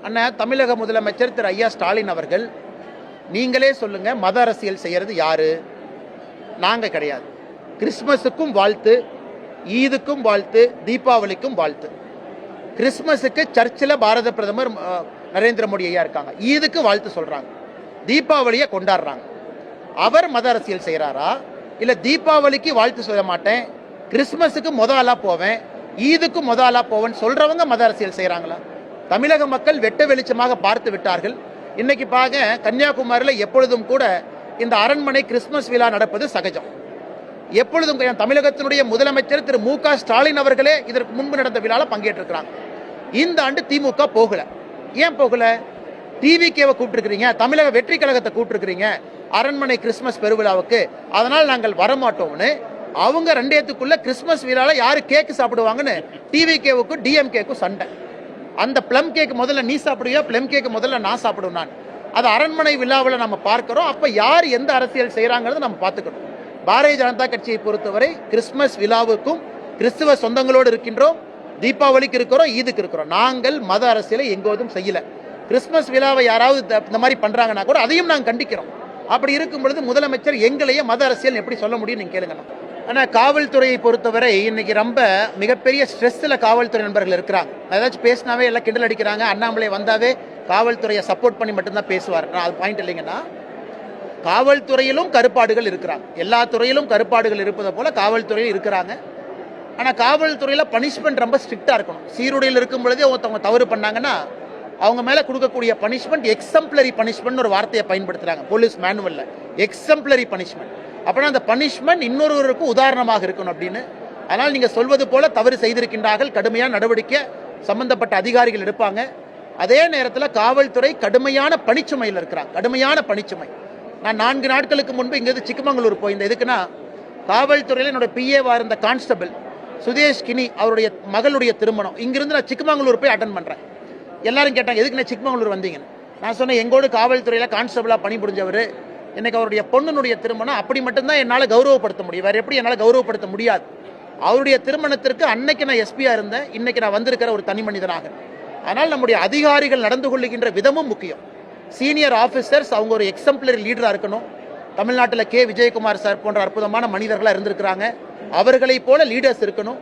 அண்ணா, தமிழக முதலமைச்சர் திரு ஐயா ஸ்டாலின் அவர்கள், நீங்களே சொல்லுங்க, மத அரசியல் செய்யறது யாரு? நாங்க கிடையாது. கிறிஸ்துமஸுக்கும் வாழ்த்து, ஈதுக்கும் வாழ்த்து, தீபாவளிக்கும் வாழ்த்து. கிறிஸ்துமஸுக்கு சர்ச்சில் பாரத பிரதமர் நரேந்திர மோடி ஐயா இருக்காங்க, ஈதுக்கு வாழ்த்து சொல்றாங்க, தீபாவளியை கொண்டாடுறாங்க. அவர் மத அரசியல் செய்யறாரா? இல்ல தீபாவளிக்கு வாழ்த்து சொல்ல மாட்டேன், கிறிஸ்துமஸுக்கு ஆளா போவேன், ஈதுக்கு ஆளா போவேன் சொல்றவங்க மத அரசியல் செய்யறாங்களா? தமிழக மக்கள் வெட்ட வெளிச்சமாக பார்த்து விட்டார்கள். இன்னைக்கு பாருங்க, கன்னியாகுமரியில் எப்பொழுதும் கூட இந்த அரண்மனை கிறிஸ்துமஸ் விழா நடப்பது சகஜம். எப்பொழுதும் தமிழகத்தினுடைய முதலமைச்சர் திரு மு க ஸ்டாலின் அவர்களே இதற்கு முன்பு நடந்த விழாவில் பங்கேற்றிருக்கிறாங்க. இந்த ஆண்டு திமுக போகல. ஏன் போகல? டிவிகேவை கூப்பிட்டுருக்கிறீங்க, தமிழக வெற்றி கழகத்தை கூப்பிட்டுருக்கிறீங்க அரண்மனை கிறிஸ்துமஸ் பெருவிழாவுக்கு, அதனால் நாங்கள் வரமாட்டோம்னு அவங்க ரெண்டேத்துக்குள்ள கிறிஸ்துமஸ் விழாவில் யாரு கேக்கு சாப்பிடுவாங்கன்னு டிவிகேவுக்கும் டிஎம்கேக்கும் சண்டை. அந்த பிளம் கேக் முதல்ல நீ சாப்பிடுவியா, பிளம் கேக் முதல்ல நான் சாப்பிடுவேன். நான் அது அரண்மனை விழாவில் நம்ம பார்க்கிறோம். அப்ப யார் எந்த அரசியல் செய்யறாங்கிறது நம்ம பார்த்துக்கணும். பாரதிய ஜனதா கட்சியை பொறுத்தவரை கிறிஸ்துமஸ் விழாவுக்கும் கிறிஸ்துவ சொந்தங்களோடு இருக்கின்றோம், தீபாவளிக்கு இருக்கிறோம், ஈதுக்கு இருக்கிறோம். நாங்கள் மத அரசியலை எங்கோதும் செய்யல. கிறிஸ்துமஸ் விழாவை யாராவது இந்த மாதிரி பண்றாங்கன்னா கூட அதையும் நாங்கள் கண்டிக்கிறோம். அப்படி இருக்கும் பொழுது முதலமைச்சர் எங்களையே மத அரசியல் எப்படி சொல்ல முடியும் நீங்க கேளுங்க. ஆனால் காவல்துறையை பொறுத்தவரை இன்னைக்கு ரொம்ப மிகப்பெரிய ஸ்ட்ரெஸ்ல காவல்துறை நண்பர்கள் இருக்கிறாங்க. ஏதாச்சும் பேசினாவே எல்லாம் கிண்டல் அடிக்கிறாங்க. அண்ணாமலை வந்தாவே காவல்துறையை சப்போர்ட் பண்ணி மட்டும்தான் பேசுவார். அது பாயிண்ட் இல்லைங்கன்னா, காவல்துறையிலும் கருப்பாடுகள் இருக்கிறாங்க. எல்லா துறையிலும் கருப்பாடுகள் இருப்பதை போல காவல்துறையில் இருக்கிறாங்க. ஆனால் காவல்துறையில் பனிஷ்மெண்ட் ரொம்ப ஸ்ட்ரிக்டாக இருக்கணும். சீருடையில் இருக்கும் பொழுதே ஒருத்தவங்க தவறு பண்ணாங்கன்னா அவங்க மேலே கொடுக்கக்கூடிய பனிஷ்மெண்ட் எக்ஸம்ப்ளரி பனிஷ்மெண்ட் ஒரு வார்த்தையை பயன்படுத்துகிறாங்க போலீஸ் மேனுவலில். Exemplary punishment. அப்படின்னா அந்த பனிஷ்மெண்ட் இன்னொருவருக்கும் உதாரணமாக இருக்கணும் அப்படின்னு. அதனால் நீங்கள் சொல்வது போல தவறு செய்திருக்கின்றார்கள், கடுமையான நடவடிக்கை சம்பந்தப்பட்ட அதிகாரிகள் எடுப்பாங்க. அதே நேரத்தில் காவல்துறை கடுமையான பணிச்சுமையில் இருக்கிறாங்க, கடுமையான பணிச்சுமை. நான் 4 நாட்களுக்கு முன்பு இங்கிருந்து சிக்கமங்களூர் போயிருந்தேன். எதுக்குன்னா, காவல்துறையில் என்னோட பிஏவா இருந்த கான்ஸ்டபிள் சுதேஷ் கினி அவருடைய மகளுடைய திருமணம். இங்கிருந்து நான் சிக்கமங்களூர் போய் அட்டன் பண்ணுறேன். எல்லாரும் கேட்டாங்க, எதுக்கு நான் சிக்கமங்களூர் வந்தீங்கன்னு. நான் சொன்னேன், எங்கோடு காவல்துறையில் கான்ஸ்டபிளாக பணிபுரிஞ்சவர், இன்னைக்கு அவருடைய பொண்ணுனுடைய திருமணம், அப்படி மட்டும்தான் என்னால் கௌரவப்படுத்த முடியும், வேற எப்படி என்னால் கௌரவப்படுத்த முடியாது. அவருடைய திருமணத்திற்கு அன்னைக்கு நான் எஸ்பியா இருந்தேன், இன்னைக்கு நான் வந்திருக்கிற ஒரு தனி மனிதனாக. அதனால் நம்முடைய அதிகாரிகள் நடந்து கொள்ளுகின்ற விதமும் முக்கியம். சீனியர் ஆஃபீஸர்ஸ் அவங்க ஒரு எக்ஸம்ப்ளரி லீடராக இருக்கணும். தமிழ்நாட்டில் கே விஜயகுமார் சார் போன்ற அற்புதமான மனிதர்களாக இருந்திருக்கிறாங்க, அவர்களை போல லீடர்ஸ் இருக்கணும்.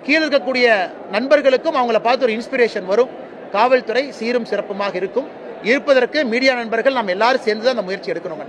கீழே இருக்கக்கூடிய நண்பர்களுக்கும் அவங்கள பார்த்து ஒரு இன்ஸ்பிரேஷன் வரும். காவல்துறை சீரும் சிறப்புமாக இருக்கும். இருப்பதற்கு மீடியா நண்பர்கள் நாம் எல்லாரும் சேர்ந்து தான் அந்த முயற்சி எடுக்கணும்.